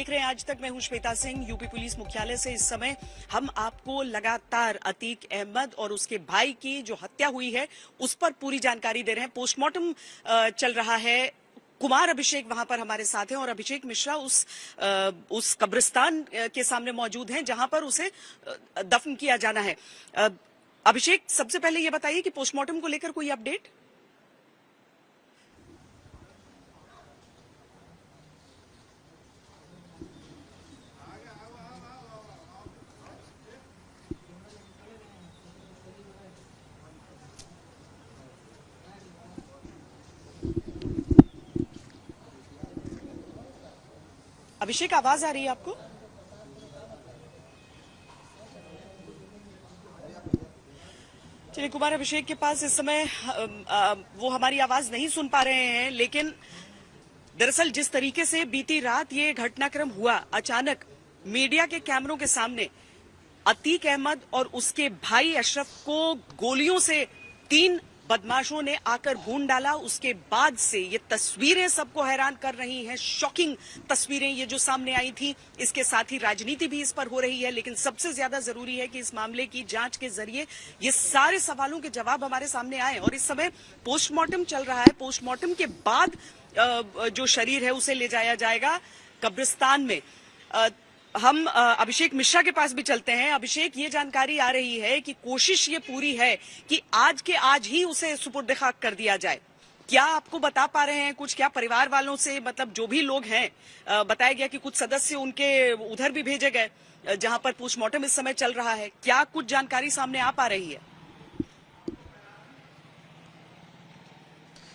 देख रहे हैं आज तक। मैं हूं श्वेता सिंह, यूपी पुलिस मुख्यालय से। इस समय हम आपको लगातार अतीक अहमद और उसके भाई की जो हत्या हुई है उस पर पूरी जानकारी दे रहे हैं। पोस्टमार्टम चल रहा है। कुमार अभिषेक वहां पर हमारे साथ हैं और अभिषेक मिश्रा उस कब्रिस्तान के सामने मौजूद हैं जहां पर उसे दफन किया जाना है। अभिषेक, सबसे पहले ये बताइए कि पोस्टमार्टम को लेकर कोई अपडेट? अभिषेक, आवाज आ रही है आपको? चलिए, कुमार अभिषेक के पास इस समय वो हमारी आवाज नहीं सुन पा रहे हैं, लेकिन दरअसल जिस तरीके से बीती रात ये घटनाक्रम हुआ, अचानक मीडिया के कैमरों के सामने अतीक अहमद और उसके भाई अशरफ को गोलियों से 3 बदमाशों ने आकर भून डाला। उसके बाद से ये तस्वीरें सबको हैरान कर रही हैं। शॉकिंग तस्वीरें ये जो सामने आई थी। इसके साथ ही राजनीति भी इस पर हो रही है, लेकिन सबसे ज्यादा जरूरी है कि इस मामले की जांच के जरिए ये सारे सवालों के जवाब हमारे सामने आए। और इस समय पोस्टमार्टम चल रहा है। पोस्टमार्टम के बाद जो शरीर है उसे ले जाया जाएगा कब्रिस्तान में। हम अभिषेक मिश्रा के पास भी चलते हैं। अभिषेक, ये जानकारी आ रही है कि कोशिश ये पूरी है कि आज के आज ही उसे सुपुर्द खाक कर दिया जाए। क्या आपको बता पा रहे हैं कुछ? क्या परिवार वालों से, मतलब जो भी लोग हैं, बताया गया कि कुछ सदस्य उनके उधर भी भेजे गए जहां पर पोस्टमार्टम इस समय चल रहा है। क्या कुछ जानकारी सामने आ पा रही है?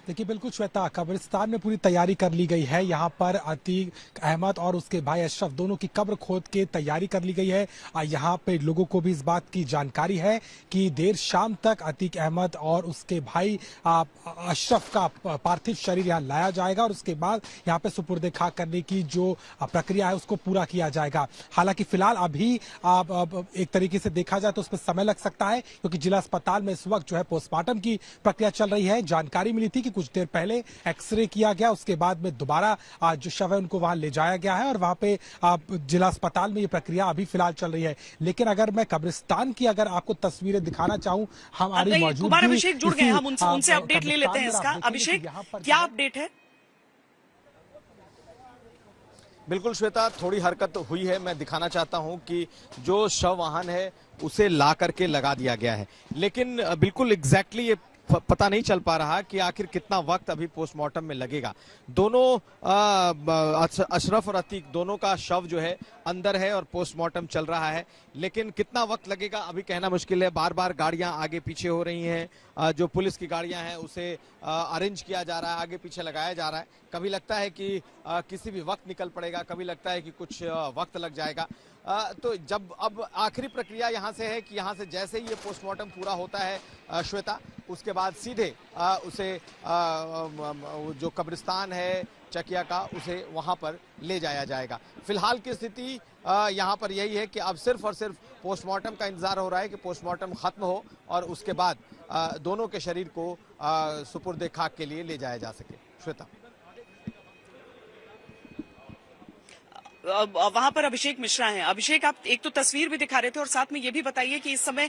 देखिए, बिल्कुल श्वेता, कब्रिस्तान में पूरी तैयारी कर ली गई है। यहाँ पर अतीक अहमद और उसके भाई अशरफ दोनों की कब्र खोद के तैयारी कर ली गई है। यहाँ पे लोगों को भी इस बात की जानकारी है कि देर शाम तक अतीक अहमद और उसके भाई अशरफ का पार्थिव शरीर यहाँ लाया जाएगा और उसके बाद यहाँ पे सुपुर्द खाक करने की जो प्रक्रिया है उसको पूरा किया जाएगा। हालांकि फिलहाल अभी एक तरीके से देखा जाए तो उसमें समय लग सकता है, क्योंकि जिला अस्पताल में इस वक्त जो है पोस्टमार्टम की प्रक्रिया चल रही है। जानकारी मिली थी कि कुछ देर पहले एक्सरे किया गया, उसके बाद में दोबारा जो शव है उनको वहां ले जाया गया है और वहां पे जिला अस्पताल में ये प्रक्रिया अभी फिलहाल चल रही है। लेकिन अगर मैं कब्रिस्तान की अगर आपको तस्वीरें दिखाना चाहूं, हमारी मौजूदगी, कुमार अभिषेक जुड़ गए, हम उनसे अपडेट ले लेते हैं इसका। अभिषेक, क्या अपडेट है? बिल्कुल श्वेता, थोड़ी हरकत हुई है। मैं दिखाना चाहता हूं कि जो शव वाहन है उसे ला करके लगा दिया गया है, लेकिन बिल्कुल एग्जैक्टली ये पता नहीं चल पा रहा कि आखिर कितना वक्त अभी पोस्टमार्टम में लगेगा। दोनों अशरफ और अतीक दोनों का शव जो है अंदर है और पोस्टमार्टम चल रहा है, लेकिन कितना वक्त लगेगा अभी कहना मुश्किल है। बार बार गाड़ियां आगे पीछे हो रही हैं। जो पुलिस की गाड़ियां हैं उसे अरेंज किया जा रहा है, आगे पीछे लगाया जा रहा है। कभी लगता है कि किसी भी वक्त निकल पड़ेगा, कभी लगता है कि कुछ वक्त लग जाएगा। तो जब अब आखिरी प्रक्रिया यहाँ से है कि यहाँ से जैसे ही ये पोस्टमार्टम पूरा होता है श्वेता, उसके बाद सीधे उसे जो कब्रिस्तान है चकिया का, उसे वहां पर ले जाया जाएगा। फिलहाल की स्थिति यहाँ पर यही है कि अब सिर्फ और सिर्फ पोस्टमार्टम का इंतजार हो रहा है कि पोस्टमार्टम खत्म हो और उसके बाद दोनों के शरीर को सुपुर्द खाक के लिए ले जाया जा सके। श्वेता, वहां पर अभिषेक मिश्रा हैं। अभिषेक, आप एक तो तस्वीर भी दिखा रहे थे और साथ में ये भी बताइए कि इस समय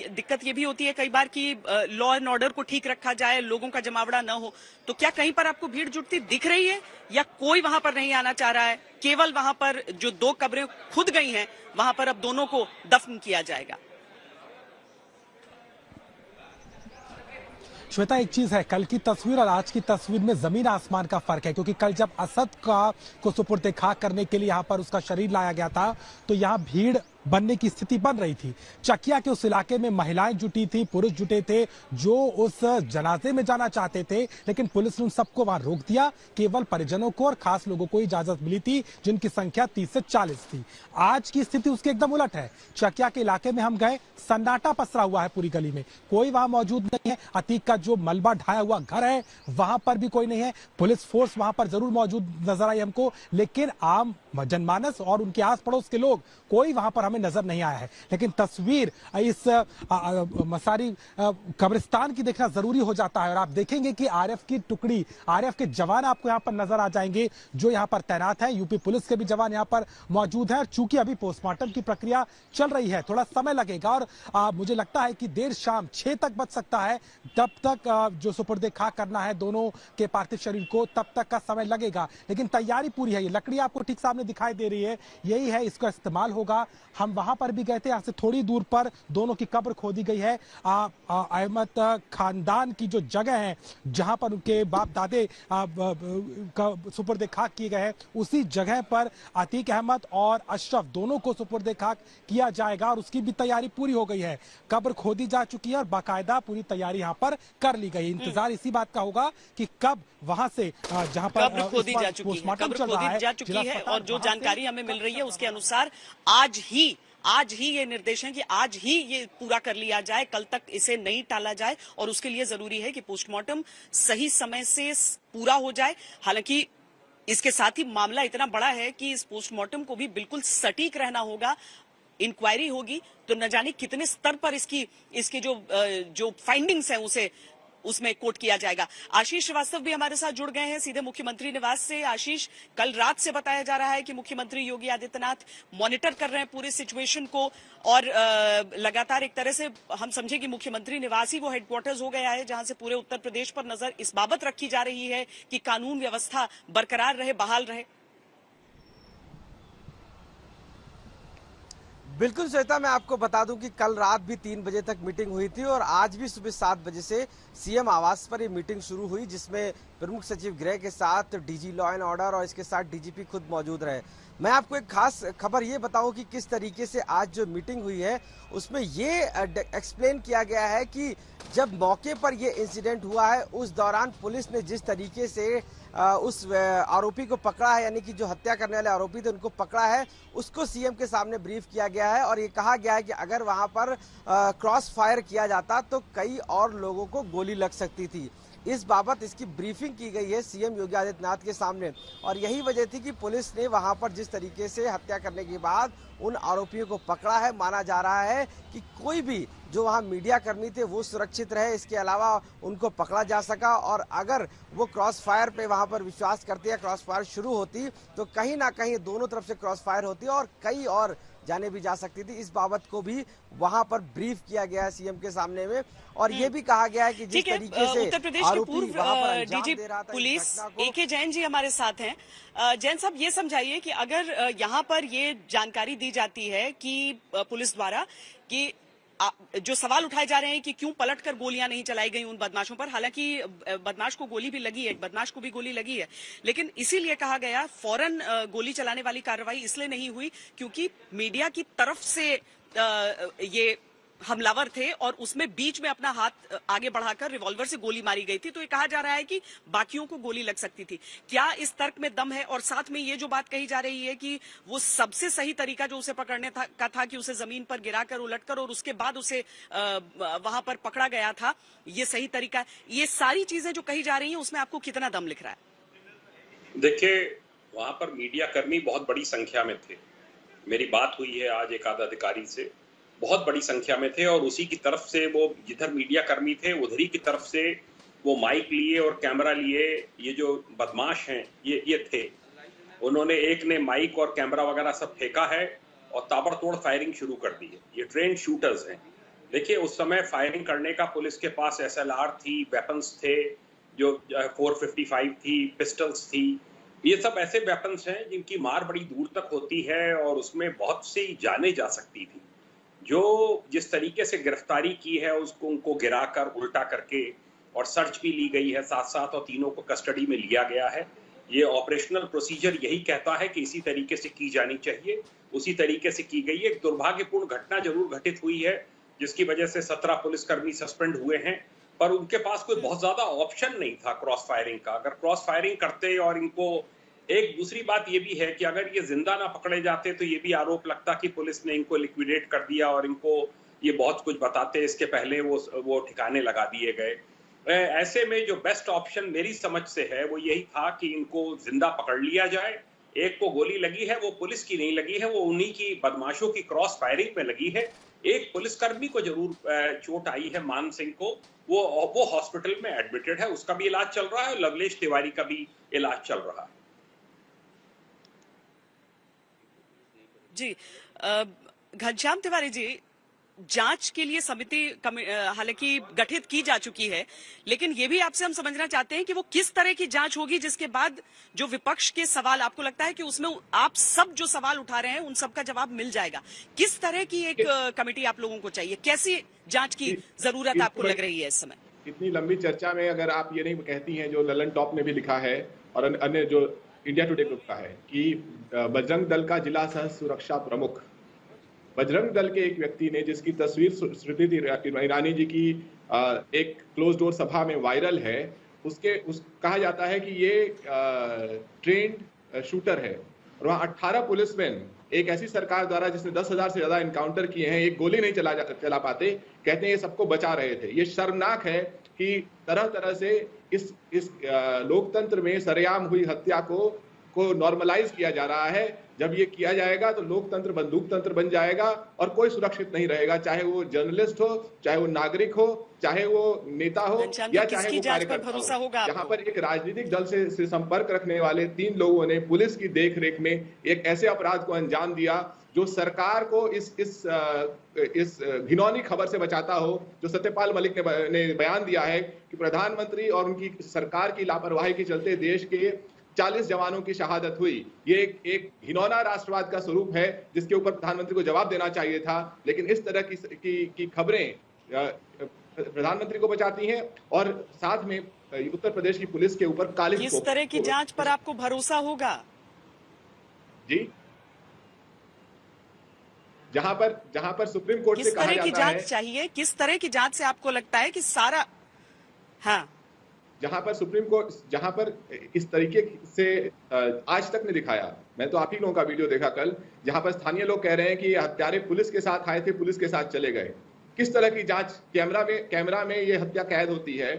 दिक्कत ये भी होती है कई बार कि लॉ एंड ऑर्डर को ठीक रखा जाए, लोगों का जमावड़ा न हो, तो क्या कहीं पर आपको भीड़ जुटती दिख रही है या कोई वहां पर नहीं आना चाह रहा है? केवल वहां पर जो 2 कब्रें खुद गई हैं वहां पर अब दोनों को दफन किया जाएगा। श्वेता, एक चीज है, कल की तस्वीर और आज की तस्वीर में जमीन आसमान का फर्क है, क्योंकि कल जब असद को सुपुर्द खाक करने के लिए यहाँ पर उसका शरीर लाया गया था तो यहाँ भीड़ बनने की स्थिति बन रही थी। चकिया के उस इलाके में महिलाएं जुटी थी, पुरुष जुटे थे जो उस जनाजे में जाना चाहते थे, लेकिन पुलिस ने उन सबको वहां रोक दिया। केवल परिजनों को और खास लोगों को इजाजत मिली थी, जिनकी संख्या 30 से 40 थी। आज की स्थिति उसके एकदम उलट है। चकिया के इलाके में हम गए, सन्नाटा पसरा हुआ है पूरी गली में, कोई वहां मौजूद नहीं है। अतीक का जो मलबा ढाया हुआ घर है वहां पर भी कोई नहीं है। पुलिस फोर्स वहां पर जरूर मौजूद नजर आई हमको, लेकिन आम जनमानस और उनके आस पड़ोस के लोग, कोई वहां पर हमें नजर नहीं आया है। लेकिन तस्वीर इस मसारी कब्रिस्तान की देखना जरूरी हो जाता है। और आप देखेंगे कि आरएफ की टुकड़ी, आरएफ के जवान आपको यहाँ पर नजर आ जाएंगे जो यहाँ पर तैनात है। यूपी पुलिस के भी जवान यहाँ पर मौजूद है। चूंकि अभी पोस्टमार्टम की प्रक्रिया चल रही है, थोड़ा समय लगेगा और मुझे लगता है कि देर शाम 6 तक बच सकता है। तब तक जो सुपुर्दे खाक करना है दोनों के पार्थिव शरीर को, तब तक का समय लगेगा। लेकिन तैयारी पूरी है। ये लकड़ी आपको ठीक सामने दिखाई दे रही है, यही है, इसका इस्तेमाल होगा। हम वहां पर भी गए थे, यहाँ से थोड़ी दूर पर दोनों की कब्र खोदी गई है। अहमद खानदान की जो जगह है जहां पर उनके बाप दादे सुपुर्दे खाक किए गए हैं, उसी जगह पर अतीक अहमद और अशरफ दोनों को सुपुर्दे खाक किया जाएगा और उसकी भी तैयारी पूरी हो गई है। कब्र खोदी जा चुकी है और बाकायदा पूरी तैयारी यहाँ पर कर ली गई। इंतजार इसी बात का होगा कि कब वहां से जहां पर कब्र खोदी जा चुकी है, कब्र खोदी जा चुकी है और जो जानकारी हमें मिल रही है उसके अनुसार आज ही ये निर्देश है कि आज ही ये पूरा कर लिया जाए, कल तक इसे नहीं टाला जाए। और उसके लिए जरूरी है कि पोस्टमार्टम सही समय से पूरा हो जाए। हालांकि इसके साथ ही मामला इतना बड़ा है कि इस पोस्टमार्टम को भी बिल्कुल सटीक रहना होगा। इंक्वायरी होगी तो न जाने कितने स्तर पर इसकी जो फाइंडिंग्स हैं उसे उसमें कोट किया जाएगा। आशीष श्रीवास्तव भी हमारे साथ जुड़ गए हैं सीधे मुख्यमंत्री निवास से। आशीष, कल रात से बताया जा रहा है कि मुख्यमंत्री योगी आदित्यनाथ मॉनिटर कर रहे हैं पूरे सिचुएशन को और लगातार एक तरह से हम समझे कि मुख्यमंत्री निवास ही वो हेडक्वार्टर्स हो गया है जहां से पूरे उत्तर प्रदेश पर नजर इस बाबत रखी जा रही है कि कानून व्यवस्था बरकरार रहे, बहाल रहे। बिल्कुल श्वेता, मैं आपको बता दूं कि कल रात भी 3 बजे तक मीटिंग हुई थी और आज भी सुबह 7 बजे से सीएम आवास पर ये मीटिंग शुरू हुई, जिसमें प्रमुख सचिव गृह के साथ डीजी लॉ एंड ऑर्डर और इसके साथ डीजीपी खुद मौजूद रहे। मैं आपको एक खास खबर ये बताऊं कि किस तरीके से आज जो मीटिंग हुई है उसमें ये एक्सप्लेन किया गया है कि जब मौके पर ये इंसिडेंट हुआ है उस दौरान पुलिस ने जिस तरीके से उस आरोपी को पकड़ा है, यानी कि जो हत्या करने वाले आरोपी थे उनको पकड़ा है, उसको सीएम के सामने ब्रीफ किया गया है। और ये कहा गया है कि अगर वहां पर क्रॉस फायर किया जाता तो कई और लोगों को गोली लग सकती थी। इस बाबत इसकी ब्रीफिंग की गई है सीएम योगी आदित्यनाथ के सामने और यही वजह थी कि पुलिस ने वहां पर जिस तरीके से हत्या करने के बाद उन आरोपियों को पकड़ा है। माना जा रहा है कि कोई भी जो वहां मीडिया कर्मी थे वो सुरक्षित रहे, इसके अलावा उनको पकड़ा जा सका। और अगर वो क्रॉस फायर पे वहां पर विश्वास करते या क्रॉस फायर शुरू होती तो कहीं ना कहीं दोनों तरफ से क्रॉस फायर होती और कई और जाने भी जा सकती थी। इस बाबत को भी वहां पर ब्रीफ किया गया है सीएम के सामने में और ये भी कहा गया है कि जिस तरीके से उत्तर प्रदेश के पूर्व डीजी पुलिस एके जैन जी हमारे साथ हैं। जैन साहब, ये समझाइए कि अगर यहाँ पर ये जानकारी दी जाती है कि पुलिस द्वारा कि जो सवाल उठाए जा रहे हैं कि क्यों पलटकर गोलियां नहीं चलाई गई उन बदमाशों पर, हालांकि बदमाश को गोली भी लगी है, बदमाश को भी गोली लगी है, लेकिन इसीलिए कहा गया फौरन गोली चलाने वाली कार्रवाई इसलिए नहीं हुई क्योंकि मीडिया की तरफ से ये हमलावर थे और उसमें बीच में अपना हाथ आगे बढ़ाकर रिवॉल्वर से गोली मारी गई थी। तो ये कहा जा रहा है कि बाकियों को गोली लग सकती थी। क्या इस तर्क में दम है? और साथ में ये जो बात कही जा रही है कि वो सबसे सही तरीका जो उसे पकड़ने का था कि उसे जमीन पर गिराकर उलटकर और उसके बाद उसे वहां पर पकड़ा गया था, ये सही तरीका है। ये सारी चीजें जो कही जा रही है उसमें आपको कितना दम लिख रहा है? देखिए, वहां पर मीडिया कर्मी बहुत बड़ी संख्या में थे। मेरी बात हुई है आज एक आध अधिकारी से, बहुत बड़ी संख्या में थे और उसी की तरफ से वो जिधर मीडिया कर्मी थे उधर ही की तरफ से वो माइक लिए और कैमरा लिए ये जो बदमाश हैं ये थे। उन्होंने एक ने माइक और कैमरा वगैरह सब फेंका है और ताबड़तोड़ फायरिंग शुरू कर दी है। ये ट्रेन शूटर्स हैं। देखिए, उस समय फायरिंग करने का पुलिस के पास SLR थी, वेपन्स थे, जो 455 थी, पिस्टल्स थी। ये सब ऐसे वेपन्स हैं जिनकी मार बड़ी दूर तक होती है और उसमें बहुत सी जाने जा सकती थी। जो जिस तरीके से गिरफ्तारी की है उसको उनको गिराकर उल्टा करके और सर्च भी ली गई है साथ साथ और तीनों को कस्टडी में लिया गया है। ये ऑपरेशनल प्रोसीजर यही कहता है कि इसी तरीके से की जानी चाहिए, उसी तरीके से की गई है। एक दुर्भाग्यपूर्ण घटना जरूर घटित हुई है जिसकी वजह से 17 पुलिसकर्मी सस्पेंड हुए हैं, पर उनके पास कोई बहुत ज्यादा ऑप्शन नहीं था क्रॉस फायरिंग का। अगर क्रॉस फायरिंग करते और इनको एक दूसरी बात ये भी है कि अगर ये जिंदा ना पकड़े जाते तो ये भी आरोप लगता कि पुलिस ने इनको लिक्विडेट कर दिया और इनको ये बहुत कुछ बताते, इसके पहले वो ठिकाने लगा दिए गए। ऐसे में जो बेस्ट ऑप्शन मेरी समझ से है वो यही था कि इनको जिंदा पकड़ लिया जाए, एक को गोली लगी है, वो पुलिस की नहीं लगी है, वो उन्हीं की बदमाशों की क्रॉस फायरिंग में लगी है। एक पुलिसकर्मी को जरूर चोट आई है, मान सिंह को, वो हॉस्पिटल में एडमिटेड है, उसका भी इलाज चल रहा है। लवलेश तिवारी का भी इलाज चल रहा है। जी, घनश्याम तिवारी जी, जांच के लिए समिति हालांकि गठित की जा चुकी है, लेकिन ये भी आपसे हम समझना चाहते हैं कि वो किस तरह की जांच होगी जिसके बाद जो विपक्ष के सवाल, आपको लगता है कि उसमें आप सब जो सवाल उठा रहे हैं उन सब का जवाब मिल जाएगा? किस तरह की एक कमेटी आप लोगों को चाहिए? कैसी जांच की जरूरत आपको लग रही है इस समय? इतनी लंबी चर्चा में अगर आप ये नहीं कहती हैं, जो ललन टॉप ने भी लिखा है और अन्य जो इंडिया टुडे ग्रुप का है, कि बजरंग दल का जिला सह सुरक्षा प्रमुख, बजरंग दल के एक व्यक्ति ने, जिसकी तस्वीर स्मृति ईरानी जी की एक क्लोज डोर सभा में वायरल है, कहा जाता है कि ये ट्रेंड शूटर है और वहाँ 18 पुलिसमैन, एक ऐसी सरकार द्वारा जिसने 10,000 से ज्यादा इनकाउंटर किए हैं, एक गोली नहीं चला पाते, कहते हैं ये सबको बचा रहे थे। ये शर्मनाक है कि तरह तरह से इस लोकतंत्र में सरेआम हुई हत्या को नॉर्मलाइज किया जा रहा है। जब ये किया जाएगा तो लोकतंत्र बंदूक तंत्र बन जाएगा और कोई सुरक्षित नहीं रहेगा, चाहे वो जर्नलिस्ट हो, चाहे वो नागरिक हो, चाहे वो नेता हो या चाहे वो कार्यकर्ता हो। यहाँ पर एक राजनीतिक दल से संपर्क रखने वाले 3 लोगों ने पुलिस की देखरेख में एक ऐसे अपराध को अंजाम दिया जो सरकार को इस घिनौनी खबर से बचाता हो, जो सत्यपाल मलिक ने बयान दिया है कि प्रधानमंत्री और उनकी सरकार की लापरवाही के चलते देश के 40 जवानों की शहादत हुई। ये एक घिनौना राष्ट्रवाद का स्वरूप है जिसके ऊपर प्रधानमंत्री को जवाब देना चाहिए था, लेकिन इस तरह की खबरें प्रधानमंत्री को बचाती हैं और साथ में उत्तर प्रदेश की पुलिस के ऊपर काली। किस तरह की जांच पर आपको भरोसा होगा? जी, जहां पर सुप्रीम कोर्ट से कहा जाता है, किस तरह की जांच चाहिए? किस तरह की जांच से आपको लगता है कि सारा, हाँ, जहां पर सुप्रीम कोर्ट, जहां पर इस तरीके से आज तक ने दिखाया, मैं तो आप ही लोगों का वीडियो देखा कल, जहां पर स्थानीय लोग कह रहे हैं कि हत्यारे पुलिस के साथ आए थे, पुलिस के साथ चले गए। किस तरह की जांच? कैमरा में ये हत्या कैद होती है।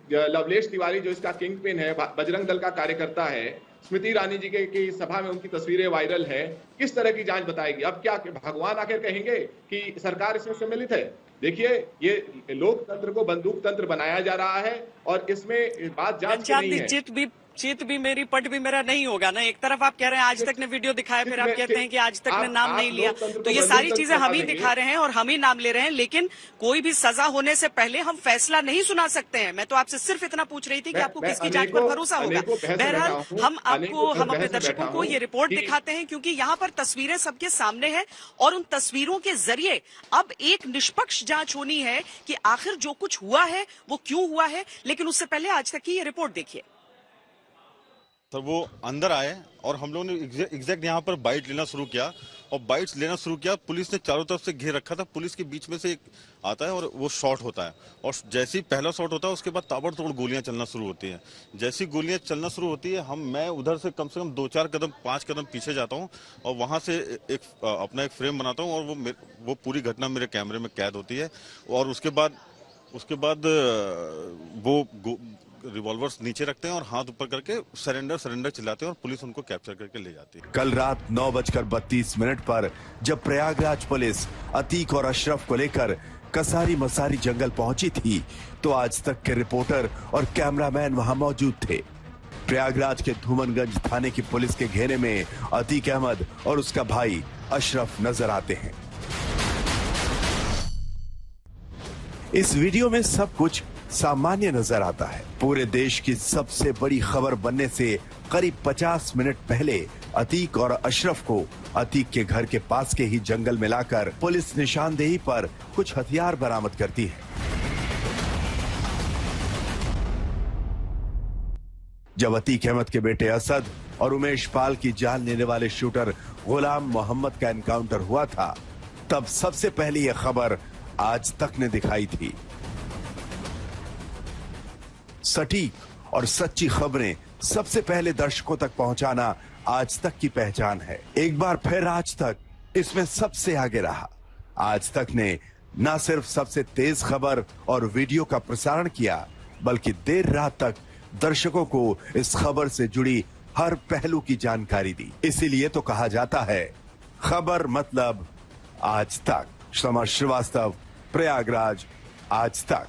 लवलेश तिवारी जो इसका किंग पिन है, बजरंग दल का कार्यकर्ता है, स्मृति ईरानी जी की सभा में उनकी तस्वीरें वायरल है। किस तरह की जांच बताएगी? अब क्या भगवान आखिर कहेंगे कि सरकार इसमें सम्मिलित है? देखिए, ये लोकतंत्र को बंदूक तंत्र बनाया जा रहा है और इसमें बात जांच की नहीं है। चित भी मेरी पट भी मेरा नहीं होगा ना। एक तरफ आप कह रहे हैं आज तक ने वीडियो दिखाया, फिर आप कहते हैं कि आज तक ने नाम नहीं लिया, तो ये सारी चीजें हम ही दिखा रहे हैं और हम ही नाम ले रहे हैं, लेकिन कोई भी सजा होने से पहले हम फैसला नहीं सुना सकते हैं। मैं तो आपसे सिर्फ इतना पूछ रही थी कि आपको किसकी जांच पर भरोसा होगा। बहरहाल हम अपने दर्शकों को ये रिपोर्ट दिखाते हैं क्योंकि यहाँ पर तस्वीरें सबके सामने हैं और उन तस्वीरों के जरिए अब एक निष्पक्ष जांच होनी है कि आखिर जो कुछ हुआ है वो क्यों हुआ है। लेकिन उससे पहले आज तक की ये रिपोर्ट देखिए। तो वो अंदर आए और हम लोगों ने एग्जैक्ट यहाँ पर बाइट लेना शुरू किया और बाइट्स लेना शुरू किया। पुलिस ने चारों तरफ से घेर रखा था। पुलिस के बीच में से एक आता है और वो शॉट होता है और जैसे ही पहला शॉट होता है उसके बाद ताबड़तोड़ गोलियां चलना शुरू होती हैं। जैसी गोलियां चलना शुरू होती है मैं उधर से कम 2-4 कदम 5 कदम पीछे जाता हूँ और वहां से अपना एक फ्रेम बनाता हूँ और वो पूरी घटना मेरे कैमरे में कैद होती है। और उसके बाद वो रिवॉल्वर्स नीचे रखते हैं और हाथ ऊपर करके सरेंडर चिल्लाते हैं और पुलिस उनको कैप्चर करके ले जाती है। कल रात 9:32 पर जब प्रयागराज पुलिस अतीक और अशरफ को लेकर कसारी मसारी जंगल पहुंची थी तो आज तक के रिपोर्टर और कैमरामैन वहां मौजूद थे। प्रयागराज के धूमनगंज थाने की पुलिस के घेरे में अतीक अहमद और उसका भाई अशरफ नजर आते हैं। इस वीडियो में सब कुछ सामान्य नजर आता है। पूरे देश की सबसे बड़ी खबर बनने से करीब 50 मिनट पहले अतीक और अशरफ को अतीक के घर के पास के ही जंगल में लाकर पुलिस निशानदेही पर कुछ हथियार बरामद करती है। जब अतीक अहमद के बेटे असद और उमेश पाल की जान लेने वाले शूटर गुलाम मोहम्मद का एनकाउंटर हुआ था, तब सबसे पहले यह खबर आज तक ने दिखाई थी। सटीक और सच्ची खबरें सबसे पहले दर्शकों तक पहुंचाना आज तक की पहचान है। एक बार फिर आज तक इसमें सबसे आगे रहा। आज तक ने न सिर्फ सबसे तेज खबर और वीडियो का प्रसारण किया, बल्कि देर रात तक दर्शकों को इस खबर से जुड़ी हर पहलू की जानकारी दी। इसीलिए तो कहा जाता है खबर मतलब आज तक। श्रवण श्रीवास्तव, प्रयागराज, आज तक।